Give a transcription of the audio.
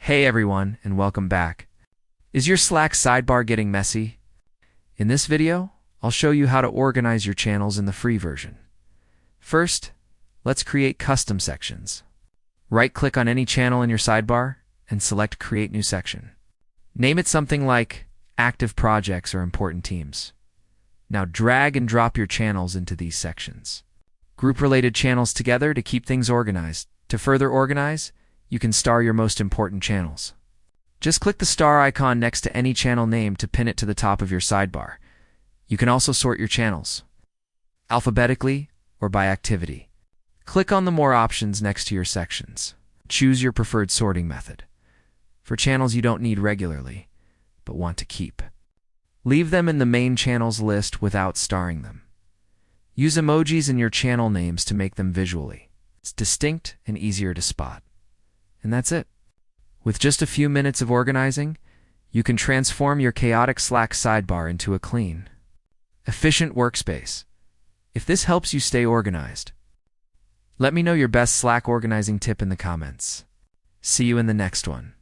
Hey everyone, and welcome back. Is your Slack sidebar getting messy? In this video, I'll show you how to organize your channels in the free version. First, let's create custom sections. Right-click on any channel in your sidebar and select Create New Section. Name it something like Active Projects or Important Teams. Now drag and drop your channels into these sections. Group related channels together to keep things organized. To further organize, you can star your most important channels. Just click the star icon next to any channel name to pin it to the top of your sidebar. You can also sort your channels alphabetically or by activity. Click on the More options next to your sections. Choose your preferred sorting method. For channels you don't need regularly, but want to keep, leave them in the main channels list without starring them. Use emojis in your channel names to make them visually. It's distinct and easier to spot. And that's it. With just a few minutes of organizing, you can transform your chaotic Slack sidebar into a clean, efficient workspace. If this helps you stay organized, let me know your best Slack organizing tip in the comments. See you in the next one.